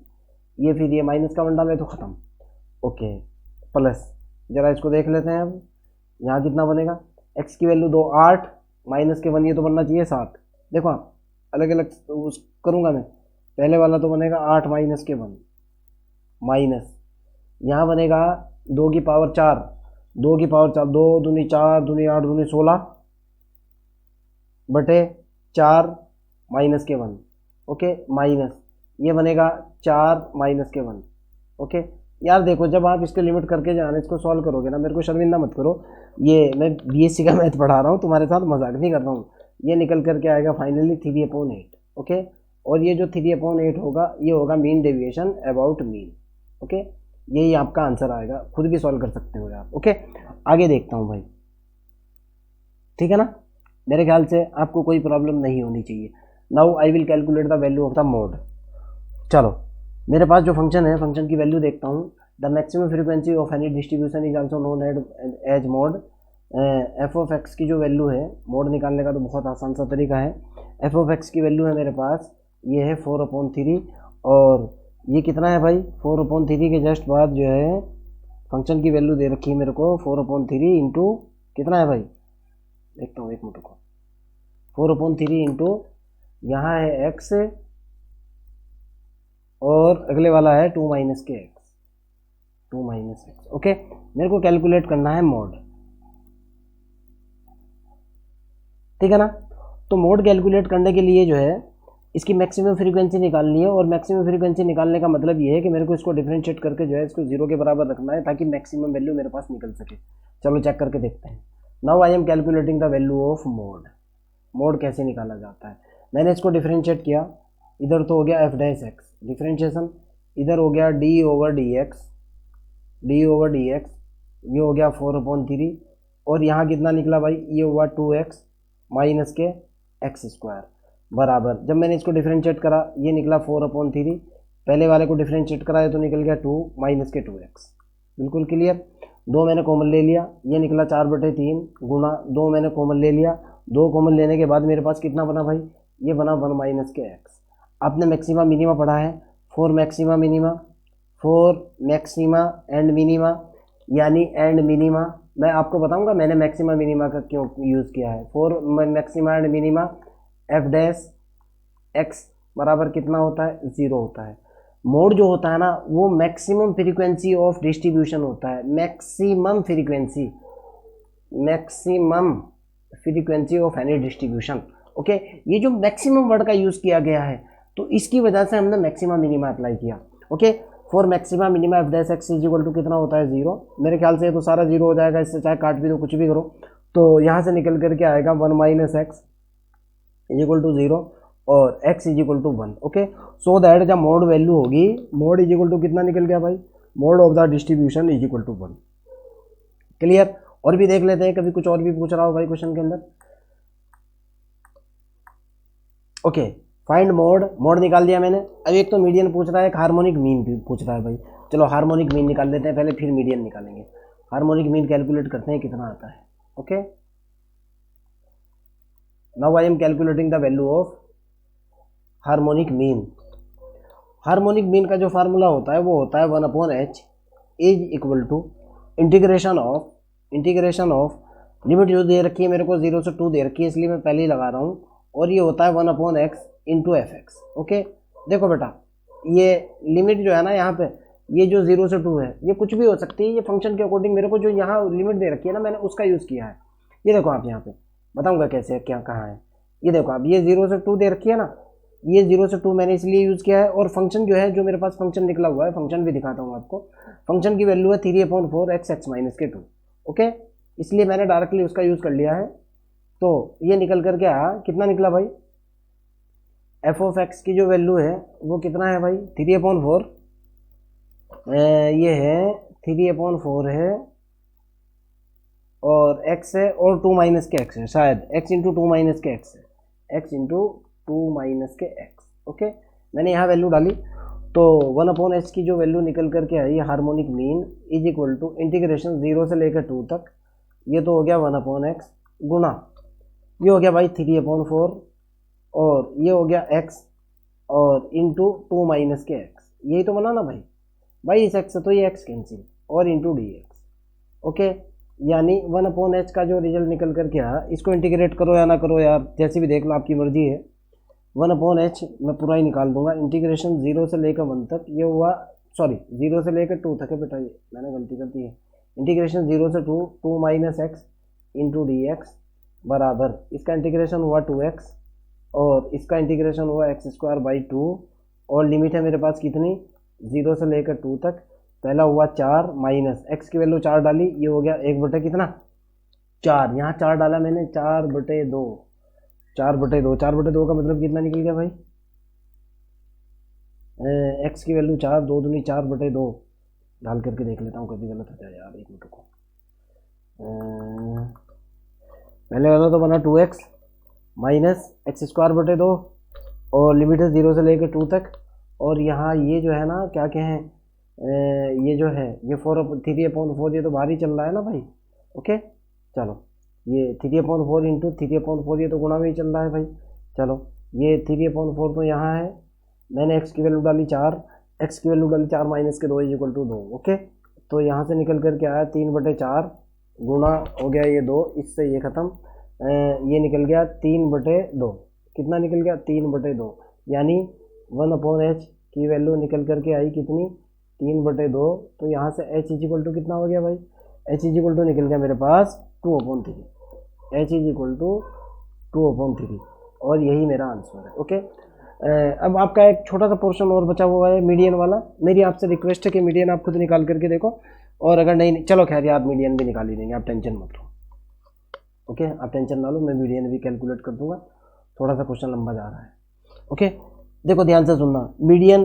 ये फिर ये माइनस का 1 डाले तो ख़त्म, ओके, प्लस ज़रा इसको देख लेते हैं अब, यहाँ कितना बनेगा, x की वैल्यू 2 8 माइनस के 1, ये तो बनना चाहिए 7, देखो आप अलग अलग करूँगा मैं, पहले वाला तो बनेगा 8 माइनस के 1 माइनस यहाँ बनेगा 2 की पावर 4, 2 की पावर 4, 2 दूनी 4 दूनी 8 दूनी 16 बटे 4 माइनस के 1, ओके, माइनस ये बनेगा 4 माइनस के 1, ओके। यार देखो, जब आप इसके लिमिट करके जाना, इसको सॉल्व करोगे ना, मेरे को शर्मिंदा मत करो, ये मैं बीएससी का मैथ पढ़ा रहा हूँ, तुम्हारे साथ मजाक नहीं कर रहा हूँ, ये निकल करके आएगा फाइनली 3/8, ओके, और ये जो 3/8 होगा ये होगा mean deviation about mean, okay, यही आपका आंसर आएगा, खुद भी सॉल्व कर सकते हो आप, ओके। आगे देखता हूँ भाई, ठीक है ना, मेरे ख्याल से आपको कोई प्रॉब्लम नहीं होनी चाहिए। Now I will calculate the value of the mode. चलो, मेरे पास जो फंक्शन है, फंक्शन की वैल्यू देखता हूँ। The maximum frequency of any distribution is also known as mode. F of x की जो वैल्यू है, मोड निकालने का तो बहुत आसान सा तरीका है। एफ ऑफ एक्स की वैल्यू है मेरे पास, ये है 4/3, और ये कितना है भाई, 4/3 के जस्ट बाद जो है फंक्शन की वैल्यू दे रखी है मेरे को 4/3 इंटू कितना है भाई, देखता हूँ एक मिनट को, 4/3 इंटू यहाँ है x और अगले वाला है 2 माइनस के x, 2 माइनस एक्स, ओके। मेरे को कैलकुलेट करना है मोड, ठीक है ना। तो मोड कैलकुलेट करने के लिए जो है इसकी मैक्सिमम फ्रीक्वेंसी निकालनी है, और मैक्सिमम फ्रीक्वेंसी निकालने का मतलब ये है कि मेरे को इसको डिफरेंशिएट करके जो है इसको 0 के बराबर रखना है, ताकि मैक्सिमम वैल्यू मेरे पास निकल सके। चलो चेक करके देखते हैं। Now I am calculating the value of mode. Mode कैसे निकाला जाता है, मैंने इसको डिफरेंशिएट किया, इधर तो हो गया f डैश x डिफरेंशिएशन, इधर हो गया d/dx, ये हो गया 4/3, और यहाँ कितना निकला भाई, ये हुआ 2x माइनस के x² बराबर, जब मैंने इसको डिफरेंशिएट करा ये निकला 4/3, पहले वाले को डिफरेंशिएट कराया तो निकल गया 2 माइनस के 2x, बिल्कुल क्लियर। 2 मैंने कॉमन ले लिया, ये निकला 4/3 गुना 2 मैंने कॉमन ले लिया, 2 कॉमन लेने के बाद मेरे पास कितना बना भाई, ये बना 1 माइनस के x। आपने मैक्सिमा मिनिमा पढ़ा है, 4 maxima minima, 4 maxima and minima, यानी एंड मिनिमा। मैं आपको बताऊंगा मैंने मैक्सिमा मिनिमा का क्यों यूज़ किया है। 4 maxima and minima, f dash x बराबर कितना होता है, 0 होता है। मोड जो होता है ना वो मैक्सिमम फ्रीक्वेंसी ऑफ डिस्ट्रीब्यूशन होता है, maximum frequency of any distribution, okay. ये जो मैक्सिमम वर्ड का यूज़ किया गया है तो इसकी वजह से हमने मैक्सिमा मिनिमा अप्लाई किया, okay. For maxima minima f dash x is equal to कितना होता है, 0। मेरे ख्याल से ये तो सारा 0 हो जाएगा, इससे चाहे काट भी दो कुछ भी करो, तो यहाँ से निकल करके आएगा 1 minus x is equal to 0 और x is equal to 1, okay. So that जब मोड वैल्यू होगी, मोड इज इक्वल टू कितना निकल गया भाई, mode of the distribution is equal to 1, clear. और भी देख लेते हैं, कभी कुछ और भी पूछ रहा हो भाई क्वेश्चन के अंदर, ओके। फाइंड मोड, मोड निकाल दिया मैंने। अब एक तो मीडियन पूछ रहा है, एक हार्मोनिक मीन भी पूछ रहा है भाई। चलो हार्मोनिक मीन निकाल लेते हैं पहले, फिर मीडियन निकालेंगे। हार्मोनिक मीन कैलकुलेट करते हैं कितना आता है, okay. Now I am calculating the value of harmonic mean. Harmonic mean का जो फार्मूला होता है वो होता है 1/h is equal to integration of limit जो दे रखी है मेरे को 0 से 2 दे रखी है, इसलिए मैं पहले ही लगा रहा हूँ। और ये होता है 1/x into F x. Okay, देखो बेटा, ये लिमिट जो है ना यहाँ पे, ये जो 0 से 2 है ये कुछ भी हो सकती है, ये फंक्शन के अकॉर्डिंग मेरे को जो यहाँ लिमिट दे रखी है ना, मैंने उसका यूज़ किया है। ये देखो आप यहाँ पे बताऊँगा कैसे क्या कहाँ है। ये देखो आप, ये 0 से 2 दे रखी है ना, ये 0 से 2 मैंने इसलिए यूज़ किया है। और फंक्शन जो है, जो मेरे पास फंक्शन निकला हुआ है, फंक्शन भी दिखाता हूँ आपको। फंक्शन की वैल्यू है 3/4 x - 2। ओके, इसलिए मैंने डायरेक्टली उसका यूज़ कर लिया है। तो ये निकल कर के आया, कितना निकला भाई, एफ ऑफ एक्स की जो वैल्यू है वो कितना है भाई, 3/4, ये है 3/4 है, और x है, और 2 माइनस के x है, शायद x इंटू 2 माइनस के x है, x इंटू 2 माइनस के x। ओके, मैंने यहाँ वैल्यू डाली, तो 1/h की जो वैल्यू निकल करके आई, harmonic mean is equal to integration 0 से लेकर 2 तक, ये तो हो गया 1/x गुना, ये हो गया भाई 3/4, और ये हो गया x, और इंटू 2 माइनस के x, यही तो बना ना भाई इस x से तो ये x कैंसिल, और इंटू dx। ओके, यानी 1/h का जो रिजल्ट निकल करके आया, इसको इंटीग्रेट करो या ना करो यार, जैसे भी देख लो, आपकी मर्जी है। 1/h मैं पूरा ही निकाल दूंगा, इंटीग्रेशन 0 से लेकर 1 तक, ये हुआ, सॉरी 0 से लेकर 2 तक है बेटा, ये मैंने गलती कर दी है। इंटीग्रेशन 0 से 2 minus x into d x बराबर, इसका इंटीग्रेशन हुआ 2x, और इसका इंटीग्रेशन हुआ x²/2, और लिमिट है मेरे पास कितनी, 0 से लेकर 2 तक। पहला हुआ 4 माइनस x की वैल्यू 4 डाली, ये हो गया 1 बटे कितना, 4, यहाँ 4 डाला मैंने, 4/2, 4/2, 4/2 का मतलब कितना निकल गया भाई, x की वैल्यू 4, 2 दूनी 4/2, डाल करके देख लेता हूँ कभी गलत हो जाए यार, एक मिनट को। पहले वाला तो बना 2x माइनस x²/2, और लिमिट है 0 से लेकर 2 तक, और यहाँ ये जो है ना, क्या कहें, ये जो है ये 3/4, ये तो बाहर ही चल रहा है ना भाई। ओके, चलो ये 3/4 इंटू 3/4, ये तो गुणा में ही चल रहा है भाई। चलो ये 3/4 तो यहाँ है, मैंने x की वैल्यू डाली 4, x की वैल्यू डाली 4 माइनस के 2 = 2। ओके, तो यहाँ से निकल करके आया 3/4 गुणा हो गया ये 2, इससे ये ख़त्म, ये निकल गया 3/2, कितना निकल गया 3/2, यानी 1/h की वैल्यू निकल करके आई कितनी, 3/2। तो यहाँ से h = कितना हो गया भाई, h = निकल गया मेरे पास 2/3, h = 2/3, और यही मेरा आंसर है। ओके, अब आपका एक छोटा सा पोर्शन और बचा हुआ है, मीडियन वाला। मेरी आपसे रिक्वेस्ट है कि मीडियन आप खुद निकाल करके देखो, और अगर नहीं, चलो खैर यार, मीडियन भी निकाल ही देंगे, आप टेंशन मत लो। ओके, आप टेंशन ना लो, मैं मीडियन भी कैलकुलेट कर दूंगा, थोड़ा सा क्वेश्चन लंबा जा रहा है। ओके, देखो ध्यान से सुनना, median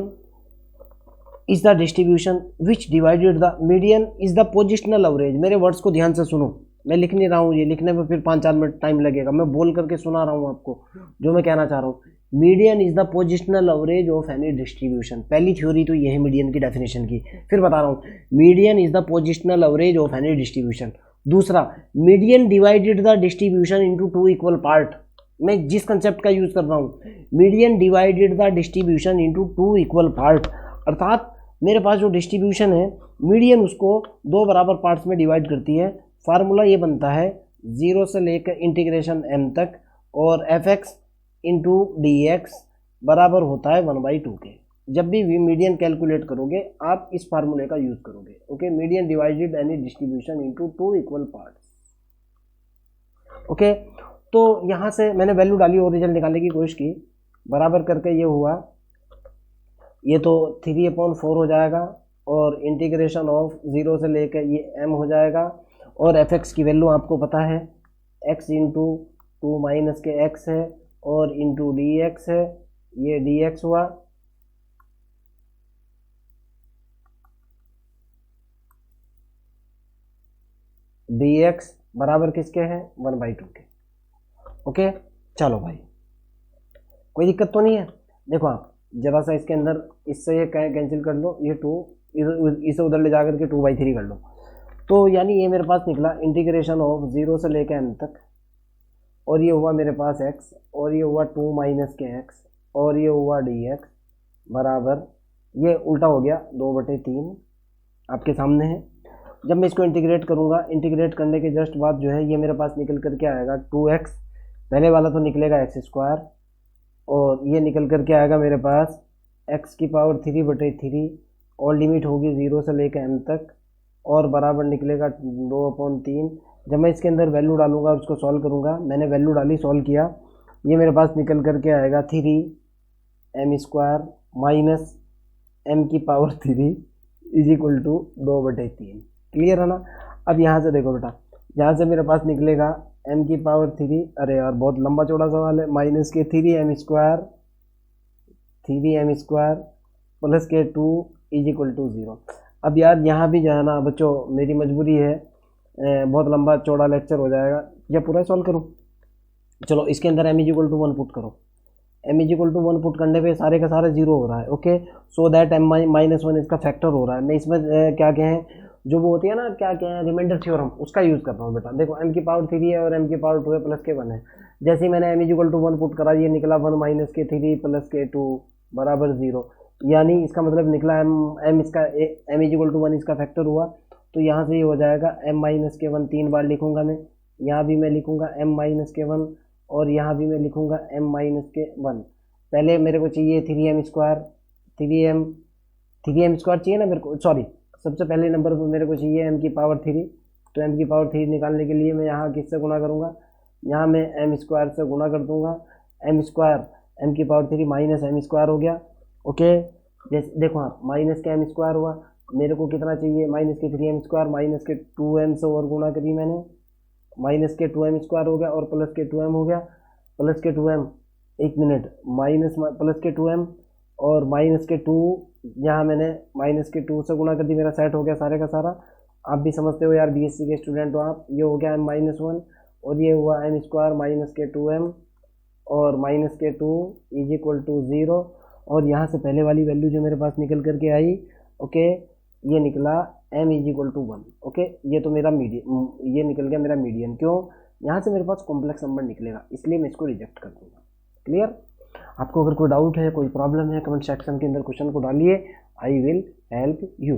is the distribution which divided the, median is the positional average. मेरे वर्ड्स को ध्यान से सुनो, मैं लिख नहीं रहा हूँ, ये लिखने में फिर 5-4 मिनट टाइम लगेगा, मैं बोल करके सुना रहा हूँ आपको जो मैं कहना चाह रहा हूँ। Median is the positional average of any distribution, पहली थ्योरी तो ये है मीडियन की डेफिनेशन की, फिर बता रहा हूँ, median is the positional average of any distribution. दूसरा, median divided the distribution into 2 equal part, मैं जिस कंसेप्ट का यूज कर रहा हूँ, median divided the distribution into 2 equal part, अर्थात मेरे पास जो डिस्ट्रीब्यूशन है, मीडियन उसको 2 बराबर पार्ट्स में डिवाइड करती है। फार्मूला ये बनता है 0 से लेकर इंटीग्रेशन m तक, और f(x) इंटू dx बराबर होता है 1/2 के। जब भी मीडियन कैलकुलेट करोगे आप इस फार्मूले का यूज करोगे। Okay, median divided any distribution into 2 equal parts. Okay, तो यहाँ से मैंने वैल्यू डाली और रिजल्ट निकालने की कोशिश की, बराबर करके ये हुआ, ये तो 3/4 हो जाएगा, और इंटीग्रेशन ऑफ 0 से लेकर ये m हो जाएगा, और f(x) की वैल्यू आपको पता है, x इंटू 2 माइनस के x है, और इंटू dx है, ये dx हुआ, dx बराबर किसके हैं, 1/2 के। ओके, चलो भाई, कोई दिक्कत तो नहीं है। देखो आप जरा सा इसके अंदर, इससे ये कैंसिल कर लो, ये 2 इसे उधर ले जाकर के 2/3 कर लो, तो यानी ये मेरे पास निकला इंटीग्रेशन ऑफ 0 से लेकर m तक, और ये हुआ मेरे पास x, और ये हुआ 2 माइनस के x, और ये हुआ dx बराबर, ये उल्टा हो गया 2/3 आपके सामने है। जब मैं इसको इंटीग्रेट करूँगा, इंटीग्रेट करने के जस्ट बाद जो है ये मेरे पास निकल कर क्या आएगा 2x, पहले वाला तो निकलेगा एक्स स्क्वायर, और ये निकल कर क्या आएगा मेरे पास x की पावर 3/3, और लिमिट होगी 0 से लेकर m तक, और बराबर निकलेगा 2/3। जब मैं इसके अंदर वैल्यू डालूंगा और उसको सॉल्व करूंगा, मैंने वैल्यू डाली, सॉल्व किया, ये मेरे पास निकल कर के आएगा 3m² माइनस m की power 3 is equal to 2/3। Clear है ना। अब यहाँ से देखो बेटा, यहाँ से मेरे पास निकलेगा m की पावर 3, अरे यार बहुत लंबा चौड़ा सवाल है, माइनस के 3m² प्लस के 2 इज इक्वल टू 0। अब यार यहाँ भी जो है ना बच्चों, मेरी मजबूरी है, बहुत लंबा चौड़ा लेक्चर हो जाएगा, या पूरा सॉल्व करूँ। चलो इसके अंदर m is equal to 1 put करो, m is equal to 1 put करने पे सारे का सारा 0 हो रहा है। Okay, so that m minus 1 इसका फैक्टर हो रहा है। मैं इसमें क्या कहें, जो वो होती है ना, क्या कहें, रिमाइंडर थ्योरम, उसका यूज़ कर रहा हूँ बेटा। देखो m की पावर 3 है और m की पावर 2 है, प्लस के 1 है। जैसे ही मैंने m is equal to 1 put करा, ये निकला 1 माइनस के 3 प्लस के 2 बराबर 0, यानी इसका मतलब निकला m इसका m इज इक्वल टू 1 इसका फैक्टर हुआ। तो यहाँ से ये हो जाएगा m माइनस के 1, 3 बार लिखूंगा मैं, यहाँ भी मैं लिखूंगा m माइनस के 1, और यहाँ भी मैं लिखूंगा m माइनस के 1। पहले मेरे को चाहिए 3m² चाहिए ना मेरे को, सॉरी, सबसे पहले नंबर पर मेरे को चाहिए m की पावर 3। तो m की पावर 3 निकालने के लिए मैं यहाँ किससे गुणा करूँगा, यहाँ मैं m² से गुणा कर दूंगा। m की पावर 3 माइनस m² हो गया। ओके, जैसे देखो हाँ, माइनस के m² हुआ, मेरे को कितना चाहिए, माइनस के 3m², माइनस के 2m से और गुणा करी मैंने, माइनस के 2m² हो गया, और प्लस के 2m हो गया, प्लस के 2m, एक मिनट, माइनस प्लस के 2m और माइनस के 2, यहाँ मैंने माइनस के 2 से गुणा कर दी, मेरा सेट हो गया सारे का सारा। आप भी समझते हो यार, बीएससी के स्टूडेंट हो आप। ये हो गया m-1, और ये हुआ m² माइनस के 2m और माइनस के 2 इज इक्वल टू 0। और यहाँ से पहले वाली वैल्यू जो मेरे पास निकल करके आई, ओके, ये निकला m is equal to 1। Okay, ये तो मेरा मीडियन, ये निकल गया मेरा मीडियन। क्यों, यहाँ से मेरे पास कॉम्प्लेक्स नंबर निकलेगा, इसलिए मैं इसको रिजेक्ट कर दूंगा। क्लियर। आपको अगर कोई डाउट है, कोई प्रॉब्लम है, कमेंट सेक्शन के अंदर क्वेश्चन को डालिए, आई विल हेल्प यू।